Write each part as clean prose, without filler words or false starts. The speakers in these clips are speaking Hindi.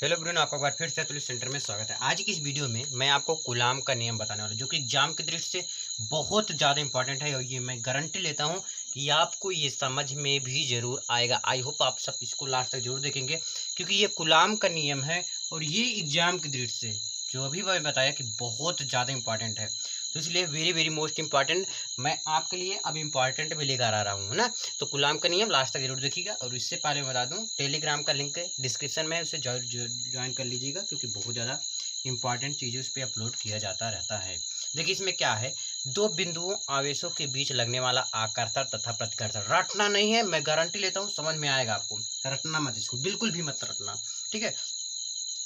हेलो ब्रुन, आपका बार फिर से तुलिप सेंटर में स्वागत है। आज की इस वीडियो में मैं आपको कूलाम का नियम बताने वाला हूँ, जो कि एग्जाम की दृष्टि से बहुत ज़्यादा इंपॉर्टेंट है और ये मैं गारंटी लेता हूँ कि आपको ये समझ में भी ज़रूर आएगा। आई होप आप सब इसको लास्ट तक जरूर देखेंगे, क्योंकि ये कूलाम का नियम है और ये एग्जाम की दृष्टि से जो अभी मैं बताया कि बहुत ज़्यादा इंपॉर्टेंट है, तो इसलिए वेरी वेरी मोस्ट इंपॉर्टेंट मैं आपके लिए अब इम्पॉर्टेंट भी लेकर आ रहा हूँ ना। तो कूलाम का नियम लास्ट तक जरूर देखिएगा। और इससे पहले मैं बता दूँ, टेलीग्राम का लिंक डिस्क्रिप्शन में है, उसे ज्वाइन कर लीजिएगा, क्योंकि बहुत ज़्यादा इंपॉर्टेंट चीज़ें उस पर अपलोड किया जाता रहता है। देखिए इसमें क्या है, दो बिंदुओं आवेशों के बीच लगने वाला आकर्षण तथा प्रतिकर्षण। रटना नहीं है, मैं गारंटी लेता हूँ समझ में आएगा आपको। रटना मत, इसको बिल्कुल भी मत रटना, ठीक है।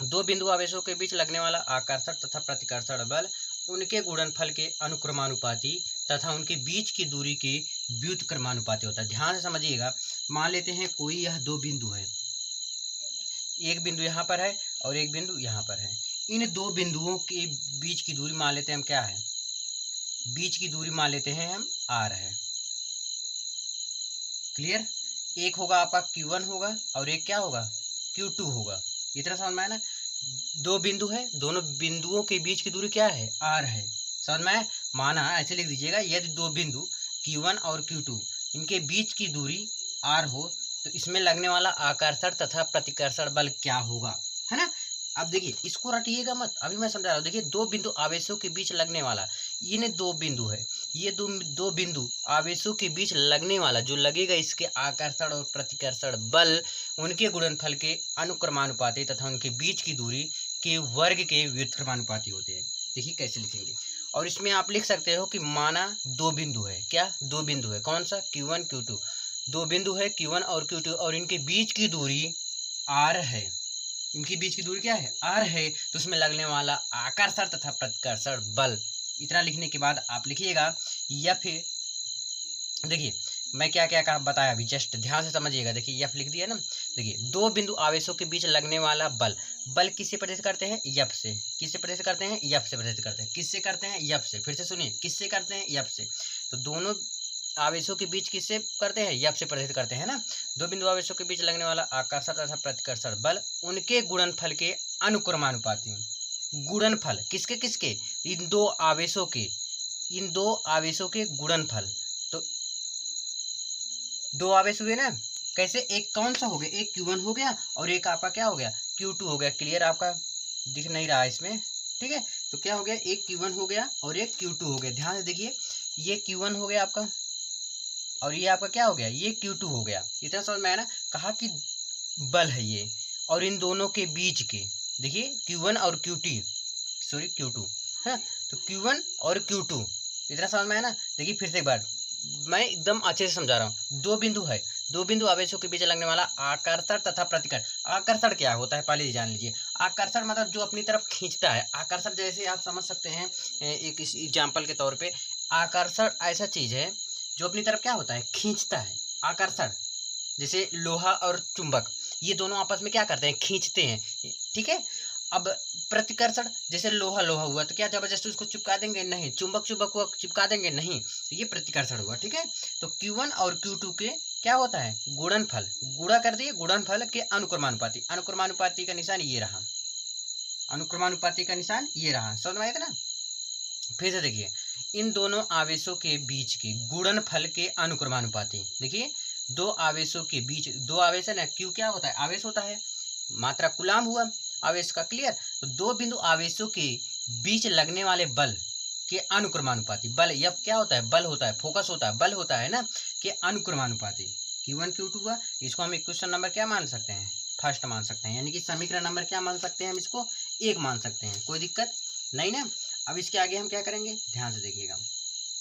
दो बिंदु आवेशों के बीच लगने वाला आकर्षण तथा प्रतिकर्षण बल उनके गुणनफल के अनुक्रमानुपाती तथा उनके बीच की दूरी के व्युत्क्रमानुपाती होता है। ध्यान से समझिएगा। मान लेते हैं कोई यह दो बिंदु है, एक बिंदु यहाँ पर है और एक बिंदु यहाँ पर है। इन दो बिंदुओं के बीच की दूरी मान लेते हैं हम क्या है, बीच की दूरी मान लेते हैं हम r है। क्लियर। एक होगा आपका Q1 होगा और एक क्या होगा, Q2 होगा। इतना समझ में आया ना। दो बिंदु है, दोनों बिंदुओं के बीच की दूरी क्या है, r है। समझ में आया। माना ऐसे लिख दीजिएगा, यदि दो बिंदु Q1 और Q2 इनके बीच की दूरी r हो तो इसमें लगने वाला आकर्षण तथा प्रतिकर्षण बल क्या होगा, है ना। अब देखिए इसको रटिएगा मत, अभी मैं समझा रहा हूँ। देखिए दो बिंदु आवेशों के बीच लगने वाला, ये दो बिंदु है, ये दो बिंदु आवेशों के बीच लगने वाला जो लगेगा, इसके आकर्षण और प्रतिकर्षण बल उनके गुणनफल के अनुक्रमानुपाती तथा उनके बीच की दूरी के वर्ग के व्युत्क्रमानुपाती होते हैं। देखिए कैसे लिखेंगे। और इसमें आप लिख सकते हो कि माना दो बिंदु है, क्या दो बिंदु है, कौन सा, Q1 Q2। दो बिंदु है Q1 और Q2 और इनके बीच की दूरी r है। इनकी बीच की दूरी क्या है, r है। तो उसमें लगने वाला आकर्षण तथा प्रतिकर्षण बल, इतना लिखने के बाद आप लिखिएगा या फिर देखिए मैं क्या क्या कहा बताया अभी, जस्ट ध्यान से समझिएगा। देखिए F लिख दिया ना। देखिए दो बिंदु आवेशों के बीच लगने वाला बल, बल किससे प्रदर्शित करते हैं, F से। किससे प्रदर्शित करते हैं, F से प्रदर्शित करते हैं। किससे करते हैं, F से। फिर से सुनिए, किससे करते हैं, F से। तो दोनों आवेशों के बीच किससे करते हैं, F से प्रदर्शित करते हैं ना। दो बिंदु आवेशों के बीच लगने वाला आकर्षण तथा प्रतिकर्षण बल उनके गुणनफल के अनुक्रमानुपाती। गुणनफल किसके किसके, इन दो आवेशों के, इन दो आवेशों के गुणनफल। तो दो आवेश हुए ना, कैसे, एक कौन सा हो गया, एक Q1 हो गया और एक आपका क्या हो गया, Q2 हो गया। क्लियर, आपका दिख नहीं रहा है इसमें, ठीक है। तो क्या हो गया, एक Q1 हो गया और एक Q2 हो गया। ध्यान से देखिए, ये Q1 हो गया आपका और ये आपका क्या हो गया, ये Q2 हो गया। इतना समझ में आया ना। कहा कि बल है ये, और इन दोनों के बीच के, देखिए Q1 और Q2 है। तो Q1 और Q2, इतना समझ में आया ना। देखिए फिर से एक बार मैं एकदम अच्छे से समझा रहा हूँ। दो बिंदु है, दो बिंदु आवेशों के बीच लगने वाला आकर्षण तथा प्रतिकर्षण। आकर्षण क्या होता है पहले जान लीजिए। आकर्षण मतलब जो अपनी तरफ खींचता है। आकर्षण जैसे आप समझ सकते हैं, एक इस एग्जाम्पल के तौर पे, आकर्षण ऐसा चीज है जो अपनी तरफ क्या होता है, खींचता है। आकर्षण जैसे लोहा और चुंबक, ये दोनों आपस में क्या करते हैं, खींचते हैं, ठीक है। अब प्रतिकर्षण जैसे लोहा लोहा हुआ तो क्या जबरदस्ती उसको चिपका देंगे, नहीं। चुंबक चुंबक को चिपका देंगे, नहीं। तो ये प्रतिकर्षण हुआ, ठीक है। तो Q1 और Q2 के क्या होता है, गुणनफल, गुणा कर दिए, गुणनफल के अनुक्रमानुपाती। अनुक्रमानुपाती का निशान ये रहा, अनुक्रमानुपाती का निशान ये रहा। समझ में आया था ना। फिर से देखिए, इन दोनों आवेशों के बीच के गुणनफल के अनुक्रमानुपाती। देखिए दो आवेशों के बीच, दो आवेश है ना, Q क्या होता है, आवेश होता है, मात्रा कूलाम हुआ आवेश का। क्लियर। तो दो बिंदु आवेशों के बीच लगने वाले बल के अनुक्रमानुपाती। बल यह क्या होता है, बल होता है, फोकस होता है, बल होता है ना, के अनुक्रमानुपाती। Q1 Q2 हुआ, इसको हम इक्वेशन नंबर क्या मान सकते हैं, फर्स्ट मान सकते हैं, यानी कि समीकरण नंबर क्या मान सकते हैं, हम इसको एक मान सकते हैं। कोई दिक्कत नहीं ना। अब इसके आगे हम क्या करेंगे, ध्यान से देखिएगा।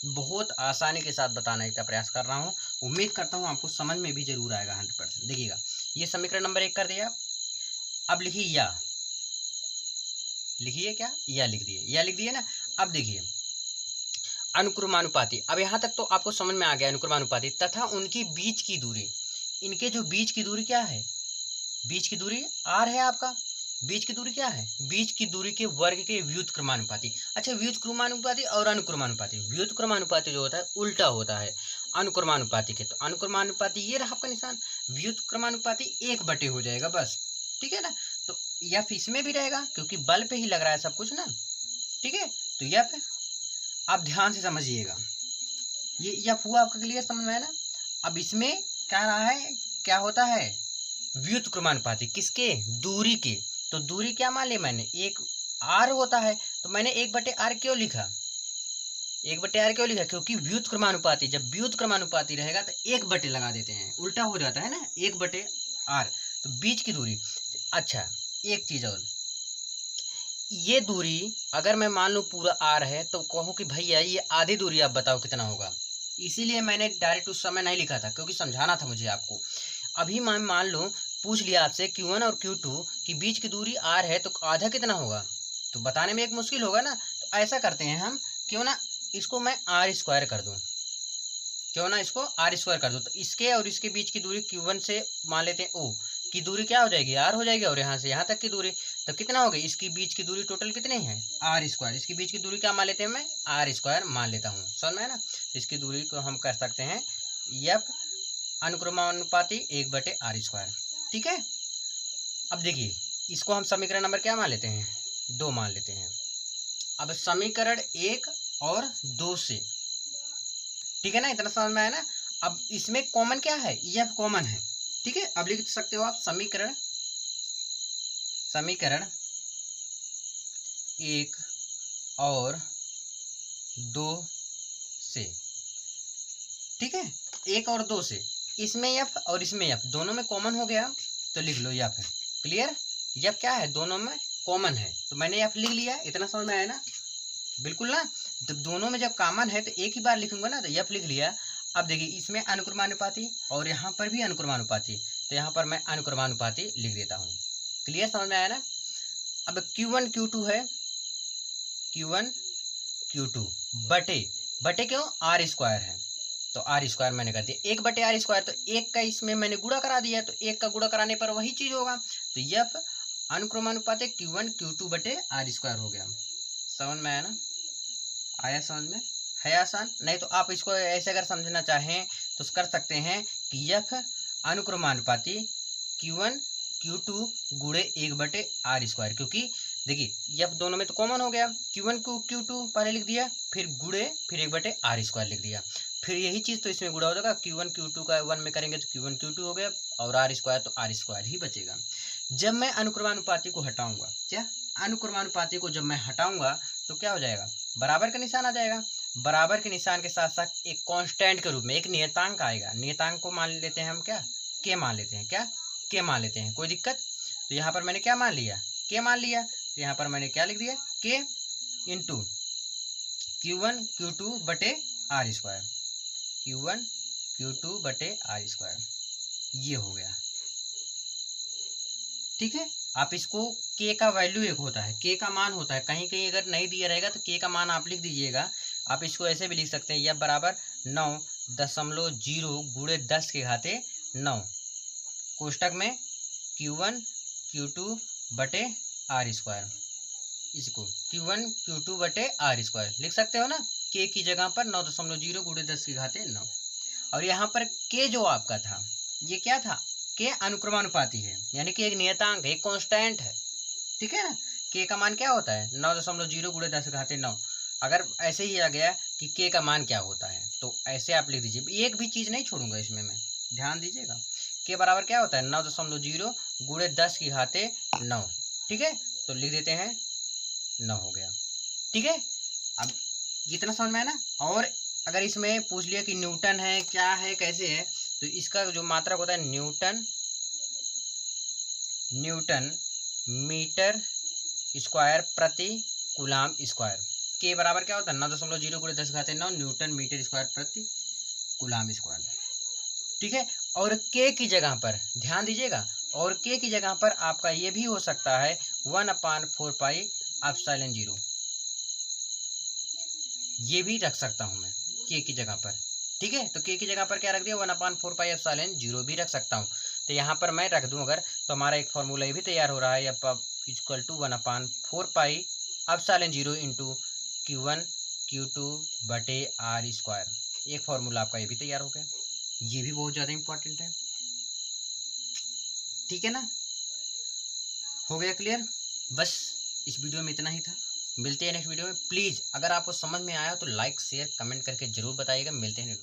बहुत आसानी के साथ बताने का प्रयास कर रहा हूँ, उम्मीद करता हूँ आपको समझ में भी जरूर आएगा 100%। देखिएगा, ये समीकरण नंबर 1 कर दिया। अब लिखिए या, लिखिए क्या, या लिख दिए, या लिख दिए ना। अब देखिए अनुक्रमानुपाती, अब यहाँ तक तो आपको समझ में आ गया। अनुक्रमानुपाती तथा उनकी बीच की दूरी, इनके जो बीच की दूरी क्या है, बीच की दूरी r है आपका। बीच की दूरी क्या है, बीच की दूरी के वर्ग के व्युत्क्रमानुपाती। अच्छा, व्युत्क्रमानुपाती और अनुक्रमानुपाती, व्युत्क्रमानुपाती जो होता है उल्टा होता है अनुक्रमानुपाती के। तो अनुक्रमानुपाती ये रहा आपका निशान, व्युत्क्रमानुपाती 1 बटे हो जाएगा बस, ठीक है ना। तो एफ इसमें भी रहेगा क्योंकि बल पे ही लग रहा है सब कुछ ना, ठीक है। तो एफ आप ध्यान से समझिएगा, ये एफ हुआ आपका क्लियर, समझ में है ना। अब इसमें क्या रहा है, क्या होता है, व्युत्क्रमानुपाती, किसके, दूरी के। तो दूरी क्या मान ली मैंने, एक आर होता है, तो मैंने 1/r क्यों लिखा, 1/r क्यों लिखा, क्योंकि व्युत्क्रमानुपाती, जब व्युत्क्रमानुपाती रहेगा तो 1 लगा देते हैं, उल्टा हो जाता है ना, 1/r, तो बीच की दूरी। अच्छा एक चीज और, ये दूरी अगर मैं मान लूँ पूरा आर है तो कहूँ कि भैया ये आधी दूरी आप बताओ कितना होगा, इसीलिए मैंने डायरेक्ट उस समय नहीं लिखा था क्योंकि समझाना था मुझे आपको। अभी मैं मान लो पूछ लिया आपसे Q1 और Q2 की बीच की दूरी r है तो आधा कितना होगा, तो बताने में एक मुश्किल होगा ना। तो ऐसा करते हैं हम, क्यों ना इसको मैं r² कर दूं, क्यों ना इसको r² कर दूं। तो इसके और इसके बीच की दूरी Q1 से मान लेते हैं O की दूरी क्या हो जाएगी, r हो जाएगी, और यहाँ से यहाँ तक की दूरी तो कितना हो गई, इसकी बीच की दूरी टोटल कितनी है, r²। इसकी बीच की दूरी क्या मान लेते हैं, मैं r² मान लेता हूँ, समझ में है ना। तो इसकी दूरी को हम कर सकते हैं f अनुक्रमानुपाती 1/r², ठीक है। अब देखिए इसको हम समीकरण नंबर क्या मान लेते हैं, 2 मान लेते हैं। अब समीकरण 1 और 2 से, ठीक है ना, इतना समझ में आया ना। अब इसमें कॉमन क्या है, एफ कॉमन है, ठीक है। अब लिख सकते हो आप समीकरण 1 और 2 से, ठीक है, 1 और 2 से, इसमें एफ और इसमें एफ दोनों में कॉमन हो गया तो लिख लो एफ है, क्लियर। एफ क्या है, दोनों में कॉमन है, तो मैंने एफ लिख लिया, इतना समझ में आया ना, बिल्कुल ना। जब दोनों में जब कॉमन है तो एक ही बार लिखूंगा ना, तो एफ लिख लिया। अब देखिए इसमें अनुक्रमानुपाती और यहाँ पर भी अनुक्रमानुपाती, तो यहाँ पर मैं अनुक्रमानुपाती लिख देता हूँ, क्लियर, समझ में आया ना। अब Q1 Q2 है, Q1 Q2 बटे क्यों, r² है, तो r² मैंने कर दिया 1/r², तो 1 का इसमें मैंने गुणा करा दिया, तो 1 का गुणा कराने पर वही चीज होगा। तो एफ अनुक्रमानुपात Q1 Q2/r² हो गया, समझ में आया ना, आया समझ में, है आसान। नहीं तो आप इसको ऐसे अगर समझना चाहें तो कर सकते हैं कि एफ अनुक्रमानुपाती Q1 Q2 गुणे 1/r², क्योंकि देखिए एफ दोनों में तो कॉमन हो गया, Q1 Q2 पहले लिख दिया, फिर गुणे, फिर 1/r² लिख दिया, फिर यही चीज़ तो इसमें गुणा हो जाएगा, Q1 Q2 का 1 में करेंगे तो Q1 Q2 हो गया, और r² तो r² ही बचेगा। जब मैं अनुक्रमानुपाती को हटाऊंगा, क्या अनुक्रमानुपाती को जब मैं हटाऊंगा तो क्या हो जाएगा, बराबर का निशान आ जाएगा, बराबर के निशान के साथ साथ एक कांस्टेंट के रूप में एक नियतांक आएगा, नियतांक को मान लेते हैं हम क्या, के मान लेते हैं, क्या के मान लेते हैं, कोई दिक्कत। तो यहाँ पर मैंने क्या मान लिया, के मान लिया, तो यहाँ पर मैंने क्या लिख दिया, के into Q1 Q2/r², Q1 Q2/r², ये हो गया, ठीक है। आप इसको के का वैल्यू एक होता है, के का मान होता है, कहीं कहीं अगर नहीं दिया रहेगा तो के का मान आप लिख दीजिएगा। आप इसको ऐसे भी लिख सकते हैं, यह बराबर 9.0 गुणे 10 के घाते 9 कोष्टक में Q1 Q2/r², इसको Q1 Q2/r² लिख सकते हो ना, के की जगह पर 9.0 गुणे 10 के घाते 9, और यहाँ पर के जो आपका था ये क्या था, के अनुक्रमानुपाती है, यानी कि एक नियतांक है, एक कांस्टेंट है, ठीक है ना। के का मान क्या होता है, 9.0 गुणे 10 घाते 9। अगर ऐसे ही आ गया कि के का मान क्या होता है तो ऐसे आप लिख दीजिए, एक भी चीज़ नहीं छोड़ूंगा इसमें मैं, ध्यान दीजिएगा। के बराबर क्या होता है, 9.0 गुणे 10 की घाते 9, ठीक है, तो लिख देते हैं 9 हो गया, ठीक है। अब इतना समझ में है ना। और अगर इसमें पूछ लिया कि न्यूटन है, क्या है, कैसे है, तो इसका जो मात्रक होता है न्यूटन मीटर स्क्वायर प्रति कूलाम स्क्वायर, के बराबर क्या होता है, 9.0 गुणे 10 घाते 9 न्यूटन मीटर स्क्वायर प्रति कूलाम स्क्वायर, ठीक है। और के की जगह पर ध्यान दीजिएगा, और के की जगह पर आपका ये भी हो सकता है 1/4πε0, ये भी रख सकता हूं मैं के की जगह पर, ठीक है। तो के की जगह पर क्या रख दिया, 1/4πε0 भी रख सकता हूँ। तो यहाँ पर मैं रख दूं अगर, तो हमारा एक फॉर्मूला ये भी तैयार हो रहा है, equal to 1/4πε0 into Q1 Q2/r², एक फॉर्मूला आपका ये भी तैयार हो गया, ये भी बहुत ज़्यादा इंपॉर्टेंट है, ठीक है ना। हो गया क्लियर? बस इस वीडियो में इतना ही था। मिलते हैं नेक्स्ट वीडियो में। प्लीज़ अगर आपको समझ में आया तो लाइक शेयर कमेंट करके ज़रूर बताइएगा। मिलते हैं।